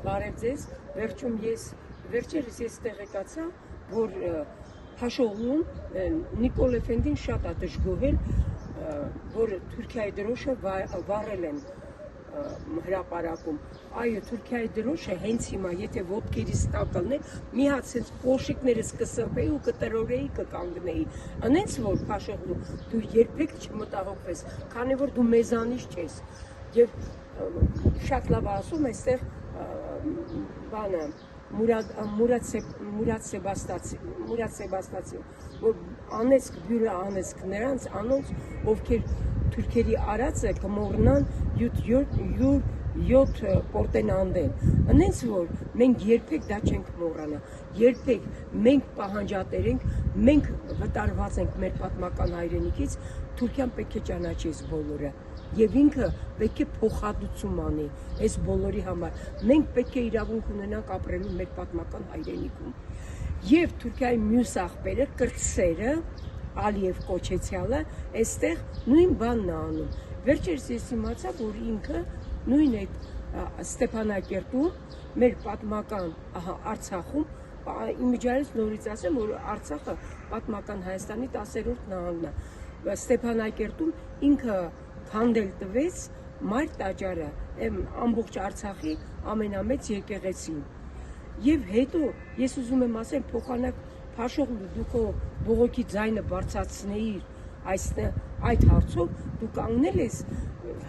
Բարև ձեզ, վերջերս ես տեղեկացա, որ Փաշողլուն Նիկոլ Էֆենդին շատ է դժգոհել, որ Թուրքիայի դրոշը վառել են հրապարակում։ Այո, Թուրքիայի դրոշը հենց հիմա, եթե ոտքերիս տակ կլներ, մի հատ սենց փոշիկներս կսրբեի ու կտրորեի, կկանգնեի։ Անենց որ Փաշողլու, դու երբեք չմտահոգվես, քանի որ դու մեզանից չես։ Եվ շատ լավ ասում այստեղ բանը Մուրադ Սեբաստացի, որ անեցք բյուրը անեցք նրանց, անոնց, ովքեր թուրքերի արածը կմոռնան յոթ պորտենանդեն։ Անենց որ մենք երբեք դա չենք մոռանա, երբեք մենք պահանջատեր ենք, մենք վտարված ենք մեր պատմական հայրենիքից, Թուրքիան պետք է ճանաչի այս բոլորը։ Եվ ինքը պետք է փոխհատուցում անի այս բոլորի համար։ Մենք պետք է իրավունք ունենանք ապրելու մեր պատմական հայրենիքում։ Եվ Թուրքիայի մյուս աղբերը, կրտսերը, Ալիև կոչեցյալը, այստեղ նույն բանն է անում։ Վերջերս ես իմացա, որ ինքը նույն այդ Ստեփանակերտում, մեր պատմական Արցախում, իմիջիայից նորից ասեմ, որ Արցախը պատմական Հայաստանի 10-րդ նահանգն է։ Ստեփանակերտում ինքը հանդել տվեց մայր տաճարը, ամբողջ Արցախի ամենամեծ եկեղեցին։ Եվ հետո ես ուզում եմ ասել, փոխանակ Փաշողլու, դու քո բողոքի ձայնը բարձրացնեիր այդ հարցով, դու կանգնել ես,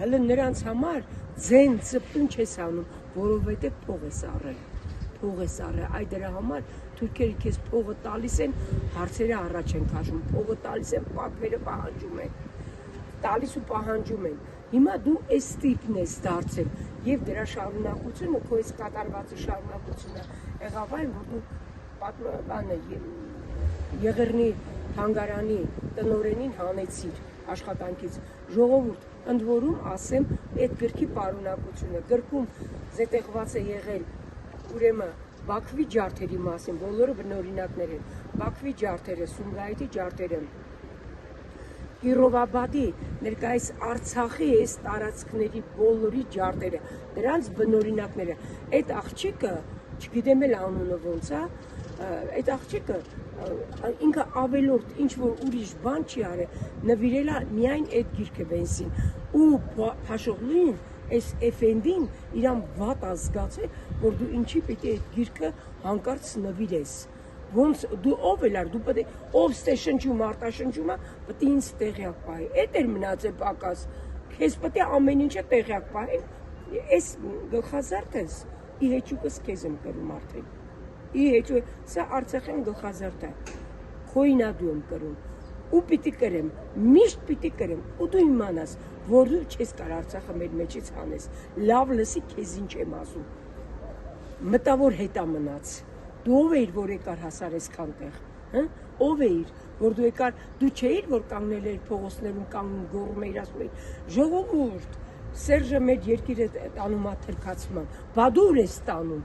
հələ նրանց համար ձեն ծպտուն չես անում, որովհետև փող ես առել։ Փող ես առել, այ դրա համար թուրքերը քեզ փողը տալիս են, հարցերը առաջ են քաշում, փողը տալիս են, պատվերը պահանջում են, տալիս ու պահանջում են։ Հիմա դու այս տիպն ես դարձել եւ դրա շարունակությունը, քո այս կատարվածի շարունակությունը եղավ այն, որ դու Եղեռնի թանգարանի տնօրենին հանեցիր աշխատանքից։ Ժողովուրդ, ընդ որում ասեմ, այդ գրքի պարունակությունը, գրքում զետեղված է եղել, ուրեմն Բաքվի ջարդերի մասին, բոլորը բնօրինակներ են, Բաքվի ջարդերը, Սումգայիթի ջարդերը, Կիրովաբադի, ներկայիս Արցախի այս տարածքների բոլորի ջարդերը, դրանց բնօրինակները, այդ աղջիկը, չգիտեմ էլ անունը ոնց է, այդ աղջիկը ինքը ավելորդ ինչ-որ ուրիշ բան չի արել, նվիրել է միայն այդ գիրքը Վենսին, ու Փաշողլուն, այս Էֆենդին իրան վատ ազգացել, որ դու ինչի պիտի այդ գիրքը հանկարծ նվիրես, ոնց դու ով էլ ար, դու պետք է ով ստե շնչում, արտաշնչումը, պետք է ինձ տեղյակ պահի, այդ էր մնացել պակաս, քեզ պետք է ամեն ինչը տեղյակ պահել, այս գլխազարդը ի հեճուկս քեզ եմ կրում արդեն, ի հեճուկ, սա Արցախյան գլխազարդ է, քոյնա դու եմ կրում, ու պիտի կրեմ, միշտ պիտի կրեմ, ու դու իմանաս, որ դու չես կար Արցախը մեր մեջից հանես, լավ լսի քեզ ինչ եմ ասում, մտավոր հետա մնաց, դու ով էիր, որ եկար հասար այսքան տեղ, ով էիր, որ դու եկար, դու չէիր, որ կանգնել էիր փողոցներում, կանգնում գոռում էիր, ասում էիր, ժողովուրդ, Սերժը մեր երկիրը տանում է թրքացման, բա դու ուր ես տանում,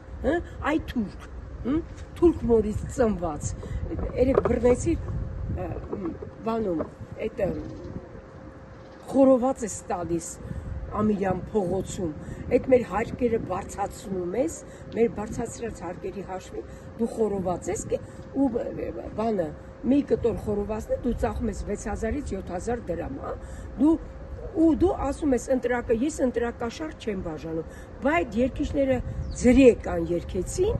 այ թուրք, թուրք մորից ծնված, երեք բռնեցիր բանում, այդ խորոված ես տալիս Ամիրյան փողոցում, այդ մեր հարկերը բարձացնում ես, մեր բարձացրած հարկերի հաշվի, դու խորոված ես, ու բանը, մի կտոր խորովածն է, դու ծախում ես 6000-ից 7000 դրամ, ու դու ասում ես ընտրակը, ես ընտրակաշարժ չեմ բաժանում, բայց երկիշները ձրի եկան երկեցին,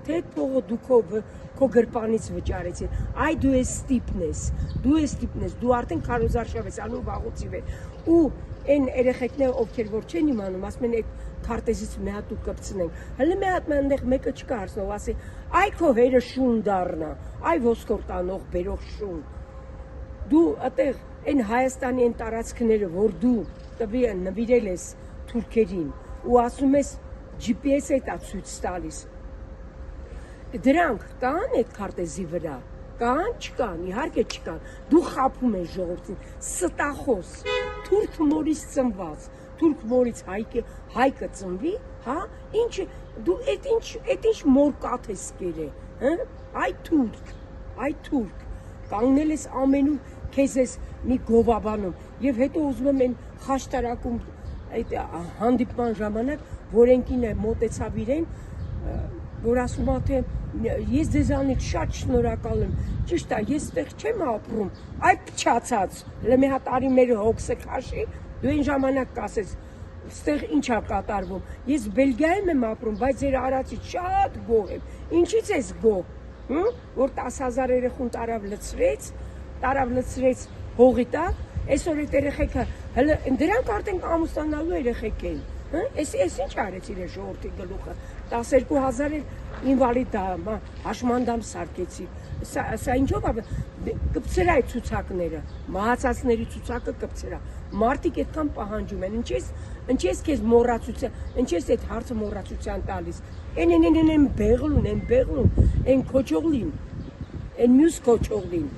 թե այդ փողը դու քո գրպանից վճարեցին, այ դու ես տիպն ես, դու արդեն քարոզարշավ ես, անում վաղուց ի վեր, ու այն երեխեքները, ովքեր որ չեն իմանում, ասում են այդ քարտեզից մի հատ ու կպցնենք, հələ մի հատ այնտեղ մեկը չկա հարցնող, ասի, այ քո հերը շուն դառնա, այ ոսկոր տանող բերող շուն, դու այդտեղ այն Հայաստանի այն տարածքները, որ դու նվիրել ես թուրքերին ու ասում ես GPS-ը դա ցույց տալիս, դրանք կան այդ քարտեզի վրա, կան, չկան, իհարկե չկան, դու խաբում ես ժողովրդին, ստախոս, թուրք մորից ծնված, թուրք մորից հայկը ծնվի, դու այդ ինչ մոր կաթ ես կերել, այ թուրք, կանգնել ես ամենուր, քեզ ես մի գովաբանում, և հետո ուզում եմ այն խաշտարակում այդ հանդիպման ժամանակ, որենքին է մոտեցավ իրեն, որ ասում է թե ես ձեզանից շատ շնորհակալ եմ, ճիշտ է, ես այդտեղ չեմ ապրում, այ փչացած, հələ մի հատ արի մեր հոգսը քաշի, դու այն ժամանակ կասես, այստեղ ինչ է կատարվում, ես Բելգիայում եմ ապրում, բայց ձեր արածից շատ գոհ եմ, ինչից ես գոհ, որ 10,000 երեխուն տարավ լցրեց հողի տակ, այսօր այդ երեխեքը, հələ դրանք արդեն ամուսնանալու երեխեք էին, Ես ինչ արեցիր է ժողովրդի գլուխը, 12,000 ինվալիդ հաշմանդամ սարքեցի, սա ինչով կպցրա այդ ցուցակները, մահացածների ցուցակը կպցրա, մարդիկ այդքան պահանջում են, ինչ ես քեզ մոռացության, ինչ ես այդ հարցը մոռացության տալիս, են բեղլուն, են քոչողլին, են մյուս քոչողլին,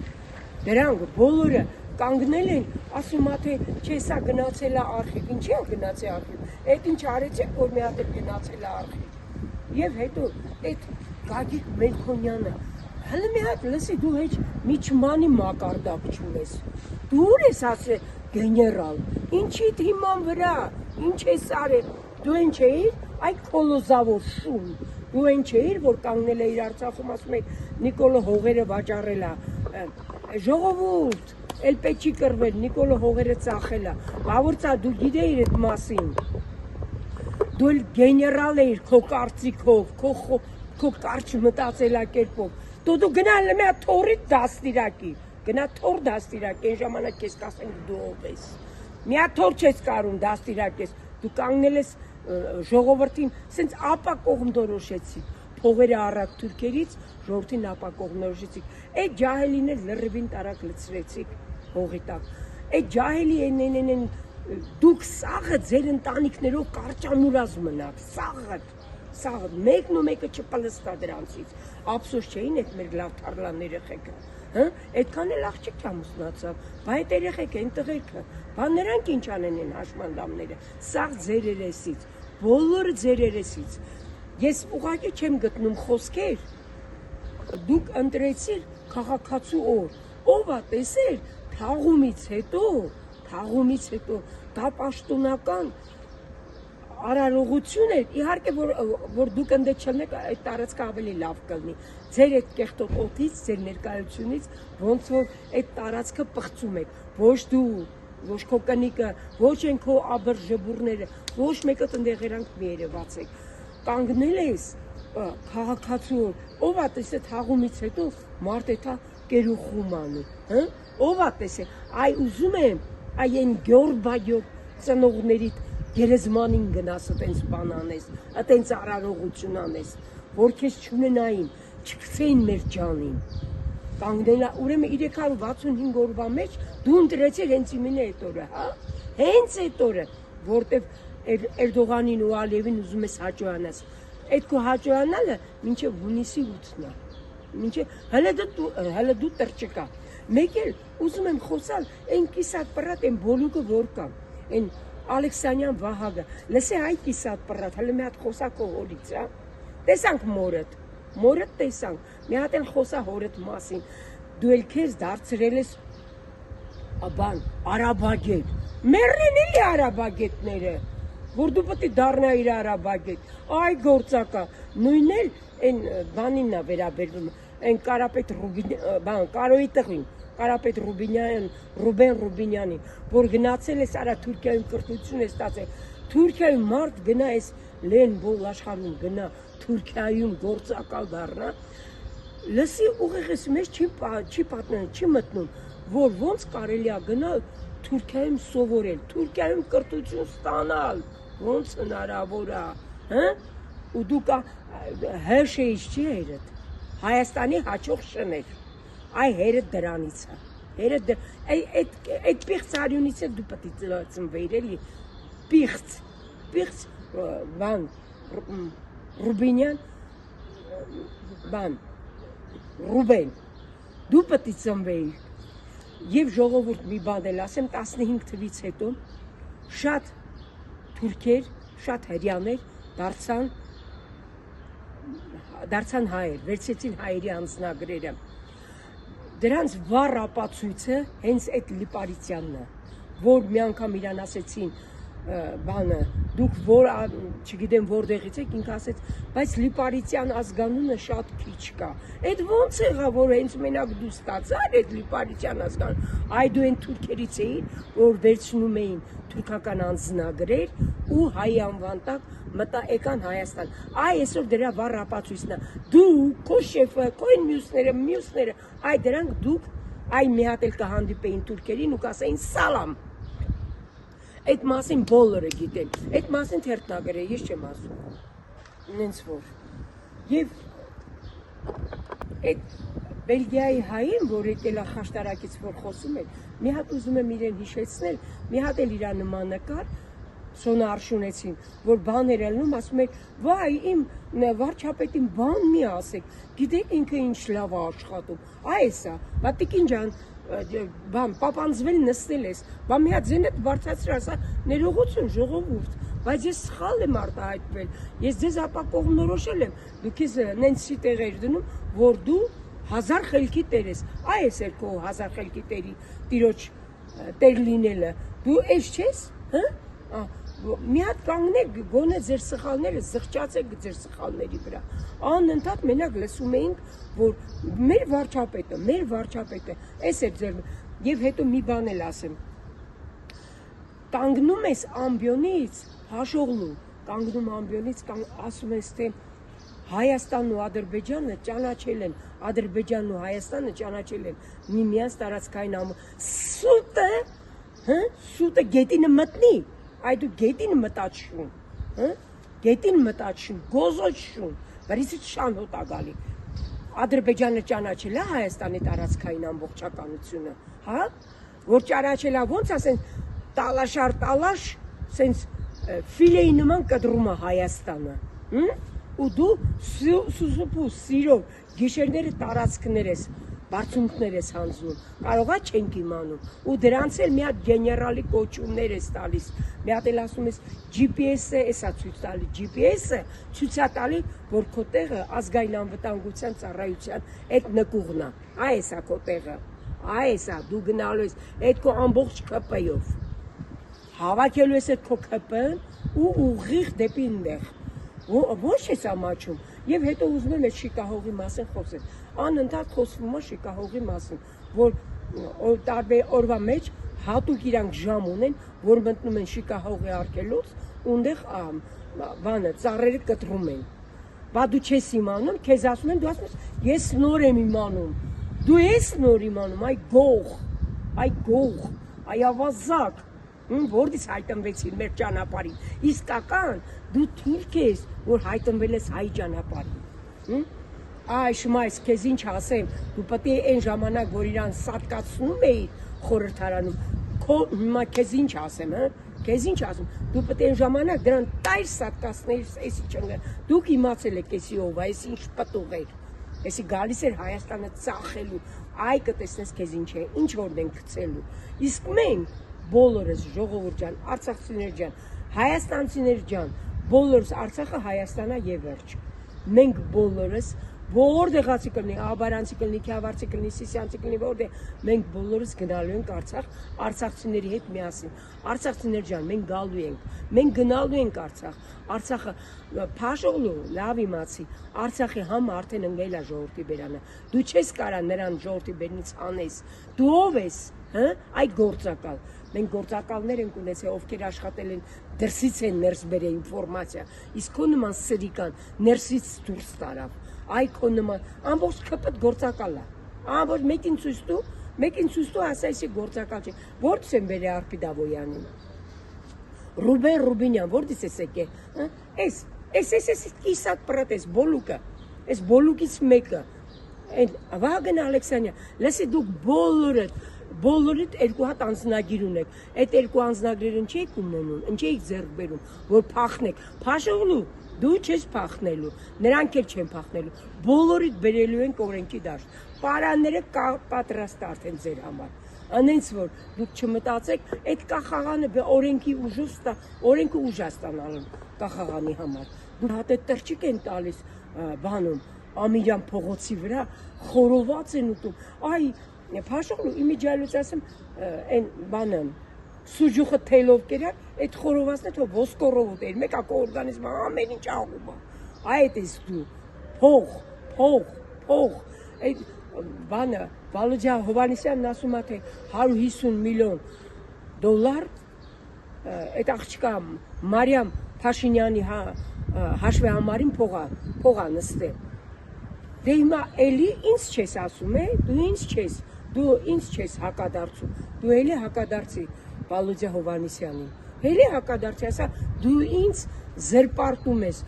դրանք բոլորը կանգնել են, ասում է թե չէ սա գնացել է արխիվ, ինչի է գնացել արխիվ, այդ ինչ արեցեք, որ մի հատ գնացել է արխիվ, և հետո այդ Գագիկ Մելքոնյանը, հələ մի հատ լսի դու հեչ միջմանի մակարդակ չունես, դու ուր ես ասել գեներալ, ինչիդ հիման վրա, ինչ ես արել, դու են չէիր, այ քոլոզավոր շուն, դու են չէիր, որ կանգնել է իր Արցախում ասում եք Նիկոլը հողերը վաճառել է, ժողովուրդ, էլ պետք չի կռվել, Նիկոլը հողերը ծախել է, բավուրցա դու գիտեիր այդ մասին, դու էլ գեներալ էիր քո կարծիքով, քո կարճ մտածելակերպով, դու գնալ մի հատ թորից դաստիարակի, գնա թոր դաստիարակի, այն ժամանակ քեզ կասենք դու ով ես, մի հատ թոր չես կարում դաստիարակես, դու կանգնել ես ժողովրդին, սենց ապակողմ դորոշեցի, փողերը առակ թուրքերից, ժողովրդին ապակողմ դորոշեցիք, այդ ջահելին էլ լրիվին տարակ լցրեցիք հողի տակ, այդ ջահելի են դուք սաղը ձեր ընտանիքներով կարճանուրազ մնաք, սաղը, մեկն ու մեկը չպլստա դրանցից, ափսոս չէին այդ մեր լավ թարլան երեխեքը, այդքան էլ աղջիկ ամուսնացավ, բա այդ երեխեքը, այն տղերքը, բա նրանք ինչ անեն են հաշմանդամները, սաղ ձեր երեսից, բոլորը ձեր երեսից, ես ուղղակի չեմ գտնում խոսքեր, դուք ընտրեցիր քաղաքացու օր, ով է տեսել թաղումից հետո դա պաշտոնական արարողություն էր, իհարկե որ դուք ընդ չլնեք այդ տարածքը ավելի լավ կլինի, ձեր այդ կեղտոտ օդից, ձեր ներկայությունից ոնց որ այդ տարածքը պղծում եք, ոչ դու, ոչ քո կնիկը, ոչ են քո աբրժբուրները, ոչ մեկը տնտեղերանք մի երևացեք, կանգնել ես քաղաքացու ով է տեսել թաղումից հետո մարդ էթա կերուխում անի, ով է տեսել, այ ուզում եմ, այ են գյոր ծնողներիդ գերեզմանին գնաս ըտենց բան անես, ըտենց արարողություն անես, որ քեզ չունենային, չքցեին մեր ջանին, կանգնելա, ուրեմն 365 օրվա մեջ դու ընտրեցիր հենց իմենը այդ օրը, հենց այդ օրը, որտեվ Էրդողանին ու Ալիևին ուզում ես հաճոյանաս, այդ քո հաճոյանալը մինչև հունիսի 8-ն է, հələ դու տրճկա, մեկ էլ ուզում եմ խոսալ, այն կիսատ պռատ, այն բոլուկը որ կա, այն Ալեքսանյան Վահագը, լսե այ կիսատ պռատ, հələ մի հատ խոսա քո հորից, տեսանք մորդ տեսանք, մի հատ էլ խոսա հորդ մասին, դու էլ քեզ դարձրել ես արաբագետ, մերրեն էլի արաբագետները, որ դու պետք է դառնայիր արաբագետ, այ գործակա, նույնն էլ այն բանին է վերաբերվում, այն Կարոյի տղին, Կարապետ Ռուբեն Ռուբինյանի, որ գնացել ես արա Թուրքիայում կրթություն է ստացել, Թուրքիայում մարդ գնա ես լեն բոլ աշխարհում գնա, Թուրքիայում գործակալ դառնա, լսի ուղեղս մեջ չի պատմում, չի մտնում, որ ոնց կարելի է գնալ Թուրքիայում սովորել, Թուրքիայում կրթություն ստանալ, ոնց հնարավոր է, ու դու հեշեից չի հերդ, Հայաստանի հաճող շներ, այ հերդ դրանից է, այդ պիղծ արյունից է դու պետք է ծնվեիր էլի, պիղծ Ռուբինյան, Ռուբեն, դու պետք է ծնվեիր, և ժողովուրդ մի բան էլ ասեմ, 15 թվից հետո շատ թուրքեր, շատ հրյաներ դարձան հայեր, վերցեցին հայերի անձնագրերը, դրանց վառ ապացույցը հենց այդ Լիպարիցյանն է, որ մի անգամ իրան ասեցին, բանը դուք որ չգիտեմ որտեղից եք ինքը ասեց բայց Լիպարիսյան ազգանունը շատ քիչ կա այդ ոնց եղավ որ հենց մենակ դու ստացար այդ Լիպարիսյան ազգանուն այ դու այն թուրքերից էի որ վերցնում էին թուրքական անձնագրեր ու հայ անվան տակ մտա եկան Հայաստան այ այսօր դրա վառ ապացույցն է դու քո շեֆը քո մյուսները այ դրանք դուք այ մի հատ էլ կհանդիպեին թուրքերին ու կասեին սալամ այդ մասին բոլորը գիտեն, այդ մասին թերթնագրը ես չեմ ասում, նենց որ, և այդ Բելգիայի հային, որ եկել է խաշտարակից, որ խոսում էր, մի հատ ուզում եմ իրեն հիշեցնել, մի հատ էլ իրա նման նկար, Սոնա Արշունեցին, որ բաներ ելնում, ասում էր, վայ, իմ վարչապետին բան մի ասեք, գիտեք ինքը ինչ լավ է աշխատում, այս է, բատիկին ջան, բան պապանձվել նստել ես, բա մի հատ ձենդ բարձրացրի, ասա ներողություն ժողովուրդ, բայց ես սխալ եմ արտահայտվել, ես ձեզ ապա կողմնորոշել եմ, դուք ես նենցի տեղեր դնում, որ դու 1000 խելքի տեր ես, այս էր քո 1000 խելքի տերի տիրոջ տեր լինելը, դու էս չես, մի հատ կանգնեք, գոնե ձեր սխալները զղջացեք ձեր սխալների վրա, անընդհատ մենակ լսում էինք, որ մեր վարչապետը, այս էր ձեր, և հետո մի բան էլ ասեմ, կանգնում ես ամբյոնից, հաշողլու, կանգնում ամբյոնից, ասում ես, թե Հայաստանն ու Ադրբեջանը ճանաչել են, Ադրբեջանն ու Հայաստանը ճանաչել են միմյանց տարածքային սուտը գետինը մտնի, այ դու գետին մտաչում, գոզոչում, վրիսից շան հոտ ագալի, Ադրբեջանը ճանաչել է Հայաստանի տարածքային ամբողջականությունը, որ ճանաչել է ոնց ասեն տալաշ, սենց ֆիլեի նման կտրում է Հայաստանը, ու դու սուսուպու սիրով գիշերները տարածքներ ես, բարձունքներ ես հանձնում, կարողա չենք իմանում, ու դրանց էլ մի հատ գեներալի կոչումներ ես տալիս, մի հատ էլ ասում ես GPS-ը էսա ցույց տալի, GPS-ը ցույց է տալի, որ քո տեղը ազգային անվտանգության ծառայության այդ նկուղն է, այս է քո տեղը, այս է, դու գնալու ես այդ քո ամբողջ ԿՊ-ով, հավաքելու ես այդ քո ԿՊ-ն ու ուղիղ դեպի այնտեղ, ոչ ես ամաչում, և հետո ուզում եմ այդ շիկահողի մասին խոսել, անընդհատ խոսվում է շիկահողի մասին, որ տարբեր օրվա մեջ հատուկ իրանք ժամ ունեն, որ մտնում են շիկահողի արգելուց, ունդեղ ծառերը կտրում են, բա դու չես իմանում, քեզ ասում են, դու ասում ես, ես նոր եմ իմանում, դու ես նոր իմանում, այ գող, այ ավազակ, որից հայտնվեցին մեր ճանապարհին, իսկական դու թուրք ես, որ հայտնվել ես հայ ճանապարհին, այ շմայս, քեզ ինչ ասեմ, դու պետք է այն ժամանակ, որ իրան սատկացնում էի խորհրդարանում, հիմա քեզ ինչ ասեմ, դու պետք է այն ժամանակ դրան տայր սատկացնեիր, էսի չնգ, դուք իմացել եք էսի ով, էսի ինչ պտուղ էր, էսի գալիս էր Հայաստանը ծախելու, այ կտեսնես քեզ ինչ է, ինչ որ ենք գցելու, իսկ մենք բոլորս ժողովուրդ ջան, արցախցիներ ջան, հայաստանցիներ ջան, բոլորս Արցախը Հայաստանա եւ վերջ։ Մենք բոլորս որտեղացի կլինի, Աբարանցի կլինի, Քյավառցի կլինի, Սիսյանցի կլինի, որտեղ մենք բոլորս գնալու ենք Արցախ, արցախցիների հետ միասին։ Արցախցիներ ջան, մենք գալու ենք, մենք գնալու ենք Արցախ։ Արցախը փաշողլու, լավ իմացի, Արցախի համը արդեն ընկել է ժողովրդի բերանը։ Դու չես կարա նրան ժողովրդի բերնից անես։ Դու ով ես, այ գործակալ։ Մենք գործակալներ ենք ունեցել, ովքեր աշխատել են դրսից են ներս բերել ինֆորմացիա, իսկ քո նման սրիկան ներսից դուրս տարավ, այ քո նման ամբողջ ԿՊ գործակալ է, ամբողջ մեկին ցույց տու, ասա էսի գործակալ չէ, որտե՞ց են բերել Արպիդավոյանին, Ռուբեն Ռուբինյան, որտե՞ց է եկել, էս կիսատ պրատ, էս բոլուկը, էս բոլուկից մեկը, Վահագն Ալեքսանյան, լսի դուք բոլորիդ երկու հատ անձնագիր ունեք, այդ երկու անձնագրերն չեք ունենում, ինչ եք ձեռք բերում, որ փախնեք, փաշողլու, դու չես փախնելու, նրանք էլ չեն փախնելու, բոլորիդ բերելու են օրենքի դաշտ, պարանները պատրաստ արդեն ձեր համար, անենց որ դուք չմտածեք, այդ կախաղանը օրենքի ուժ է ստանալու կախաղանի համար, դու հատ այդ տրճիկ են տալիս բանում, Ամիրյան փողոցի վրա խորոված են ուտում, այ Փաշողլու իմիջիալուց ասեմ, այն բանը, սուջուխը թելով կերար, այդ խորովածն է թող ոսկորով էր, մեկ ակո օրգանիզմը ամեն ինչ աղում է։ Այդ ես դու, փող, այդ բանը, Վալուջան Հովհաննիսյանն ասում է, թե 150 միլիոն դոլար, այդ աղջկա Մարիամ Փաշինյանի հաշվի համարին փողա նստել։ Դե հիմա էլի ինձ չես ասում է, դու ինձ չես հակադարձում, դու էլի հակադարձի Վալուջա Հովհաննիսյանին, էլի հակադարձի, ասա դու ինձ զրպարտում ես,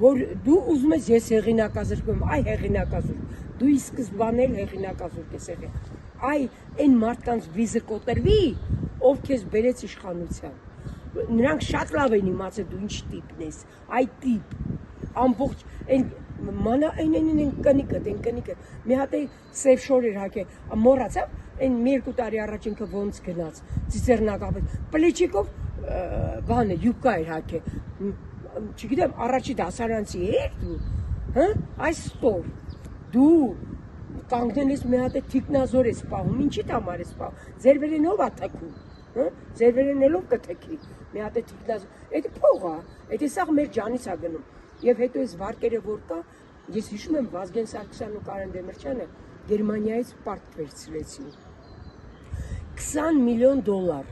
որ դու ուզում ես ես հեղինակազրկում, այ հեղինակազրկ, դու ի սկզբանե հեղինակազրկ ես եղել, այ այն մարդկանց վիզը կոտրվի, ով քեզ բերեց իշխանության, նրանք շատ լավ են իմացել դու ինչ տիպն ես, այ տիպ, ամբողջ այն կնիկը, մի հատ է սև շոր էր հակել, մոռացավ, այն մի երկու տարի առաջ ինքը ոնց գնաց, ծիծեռնակապետ, պլեչիկով բանը, յուբկա էր հակել, չգիտեմ, առաջի դասարանցի էր դու, այս ստոր, դու կանգնել ես մի հատ է թիկնազոր ես պահում, ինչիդ համար ես պահում, ձեր վերենով ա թքում, ձեր վերենելով կթքի, մի հատ է թիկնազոր, էդ փող ա, էդ սաղ մեր ջանից ա գնում, և հետո ես վարկերը որ կա, ես հիշում եմ Վազգեն Սարգսյանն ու Կարեն Դեմիրճյանը Գերմանիայից պարտք վերցրեցին, 20 միլիոն դոլար,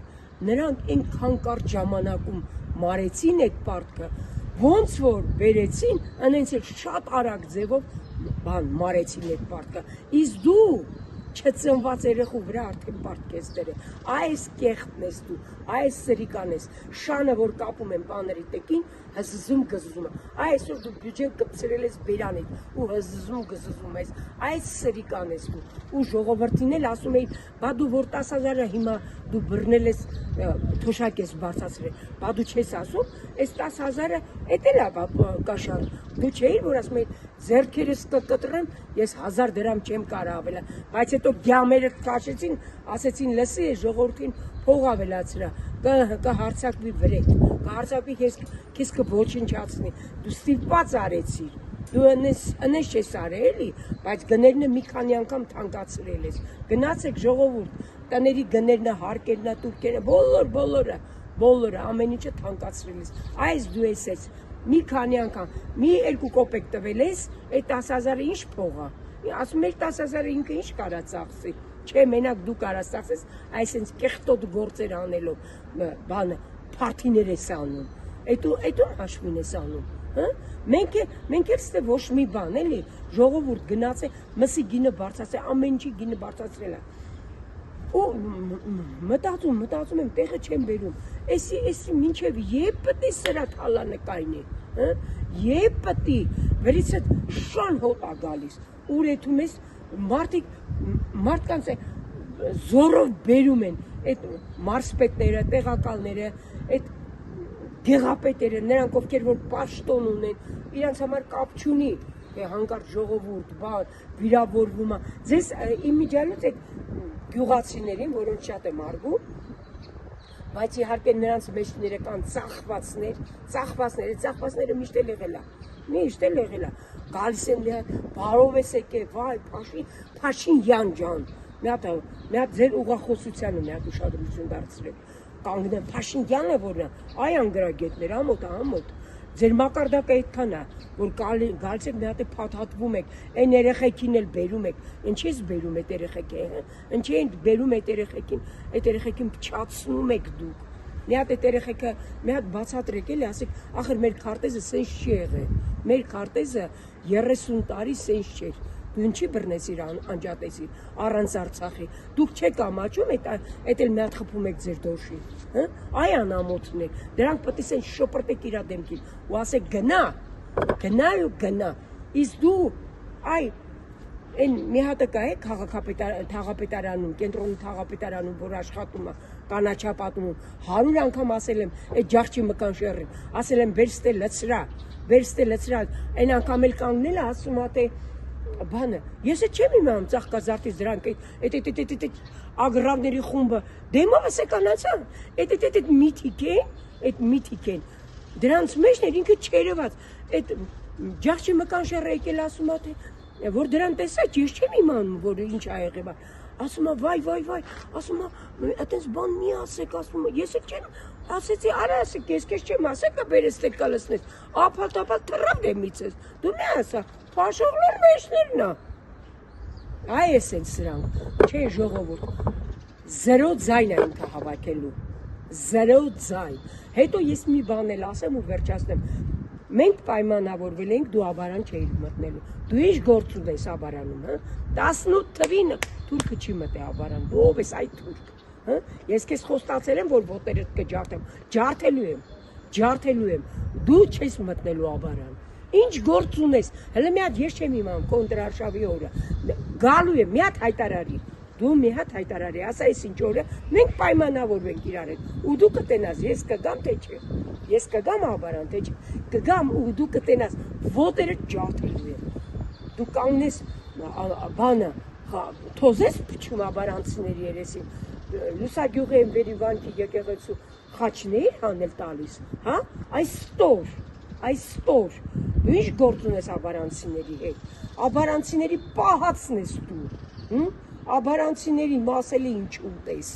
նրանք այնքան կարճ ժամանակում մարեցին այդ պարտքը, ոնց որ բերեցին, անենց էլ շատ արագ ձևով մարեցին այդ պարտքը, իսկ դու չծնված երեխու վրա արդեն պարտք ես դրել, այս կեղտն ես դու, այս սրիկան ես, շանը որ կապում են պաների տեկին, հզզում գզզում է, այսօր դու բյուջեն կպցրել ես բերանիդ ու հզզում գզզում ես, այս սրիկան ես դու, ու ժողովրդին էլ ասում էին, բա դու որ 10,000-ը հիմա դու բռնել ես, թոշակ ես բարձացրել, բա դու չես ասում, այս 10,000-ը էդ էլ է կաշան, դու չէիր, որ ասում էին, ձեռքերս կկտրեմ, ես 1000 դրամ չեմ կարա ավելա, բայց հետո գյամերը քաշեցին, ասեցին լսի ժողովրդին փող ավելացրա, կհարցակվի վրեջ, կհարցակվի քեզ կոչնչացնի, դու ստիպված արեցիր, դու ընես չես արել էլի, բայց գներնը մի քանի անգամ թանկացրել ես, գնացեք ժողովուրդ, տների գներնը, հարկերնը, տուրքերը, բոլորը, ամեն ինչը թանկացրել ես, այս դու ես, մի քանի անգամ, մի 2 կոպեկ տվել ես, այդ 10,000-ը ինչ փող ա, ասում էր 10,000-ը ինքը ինչ կարա ծախսի, չէ մենակ դու կարաս ծախսես, այսենց կեղտոտ գործեր անելով, բանը, փարթիներ ես անում, այդուն հաշվին ես անում, մենք էլ ստե ոչ մի բան, էլի, ժողովուրդ գնաց է, մսի գինը բարձացել, ամեն ինչի գինը բարձացրել է, ու մտածում եմ, տեղը չեմ բերում, էսի մինչև եպտի սրա թալանակայն է, եպտի, վերից էտ շան հոտ ա գալիս, ուր էթում ես, մարդկանց է զորով բերում են, էտ մարսպետները, տեղակալները, էտ գեղապետերը, նրանք ովքեր որ պաշտոն ունեն, իրանց համար կապ չունի, հանկարծ ժողովուրդ, վիրավորվում է, ձեզ իմիջիալուց էտ գյուղացիներին, որոնց շատ եմ արգում, բայց իհարկե նրանց մեջները կան ծախվածները միշտ էլ եղել է, գալիս են բարով ես եկե, վայ, Փաշինյան ջան, մի հատ ձեր ուղղախոսությանը մի հատ ուշադրություն դարձրեք, կանգնեմ, Փաշինյանը որն է, այ անգրագետներ, ամոթ, ձեր մակարդակը այդքան է, որ գալիս եք մի հատ է փաթաթվում եք, այն երեխեքին էլ բերում եք, ինչ ես բերում այդ երեխեքին, ինչի են բերում այդ երեխեքին փչացնում եք դուք, մի հատ այդ երեխեքը, մի հատ բացատրեք էլի, ասեք, ախր մեր քարտեզը սենց չի եղել, մեր քարտեզը 30 տարի սենց չէր, դու ինչի բռնեցիր անջատեցիր, առանց Արցախի, դուք չեք ամաչում, այդ էլ մի հատ խփում եք ձեր դոշին, այ անամոթն եք, դրանք պետք է շոպրտեք իրա դեմքին, ու ասեք գնա, իսկ դու, այ, այն մի հատը կա է թաղապետարանում, կենտրոնի թաղապետարանում, որ աշխատում է, կանաչապատում, 100 անգամ ասել եմ, այդ ջաղջի մկան շերին, ասել եմ, վերստե լծրա, այն անգամ էլ կանգնել է, ասում է, թե, բանը, ես է չեմ իմանում ծաղկազարտից դրանք, այդ ագրավների խումբը, դեմովս է կանացան, այդ միտիկ են, դրանց մեջն էր ինքը չերված, այդ ջաղջի մկան շերը եկել ասում է, թե, որ դրան տեսաք, ես չեմ իմանում, որ ինչ ա եղել, ասում է վայ, ասում է այտենց բան մի ասեք, ասում է ես էլ չեմ ասեցի արա ասեք ես քեզ չեմ ասել կբերես թե կլսնես ափալ թռավ դեմիցս դու մի ասա փաշողներ մեջներն է այ էսենց սրանք չէ ժողովուրդ 0 ձայն է ինքը հավաքելու 0 ձայն հետո ես մի բան էլ ասեմ ու վերջացնեմ մենք պայմանավորվել ենք դու աբարան չէիր մտնելու դու ինչ գործ ունես աբարանում հա 18 թվին թուրքը չի մտե աբարան դու ով ես այդ թուրք հա ես քեզ խոստացել եմ որ ոտերդ կջարդեմ ջարդելու եմ դու չես մտնելու աբարան ինչ գործ ունես հələ մի հատ ես չեմ իմանում կոնտրարշավի օրը գալու եմ մի հատ հայտարարի դու մի հատ հայտարարի ասա ես ինչ օրը մենք պայմանավորվենք իրար հետ ու դու կտենաս ես կգամ թե չէ ես կգամ աբարան թե չէ կգամ ու դու կտենաս ոտերը ջարդելու եմ դու կանգնես բանը թոզես փչում աբարանցիների երեսին լուսագյուղի եմ բերի վանքի եկեղեցու խաչներ հանել տալիս հա այսօր դու ինչ գործ ունես աբարանցիների հետ աբարանցիների պահածն ես դու աբարանցիների մասելի ինչ ուտես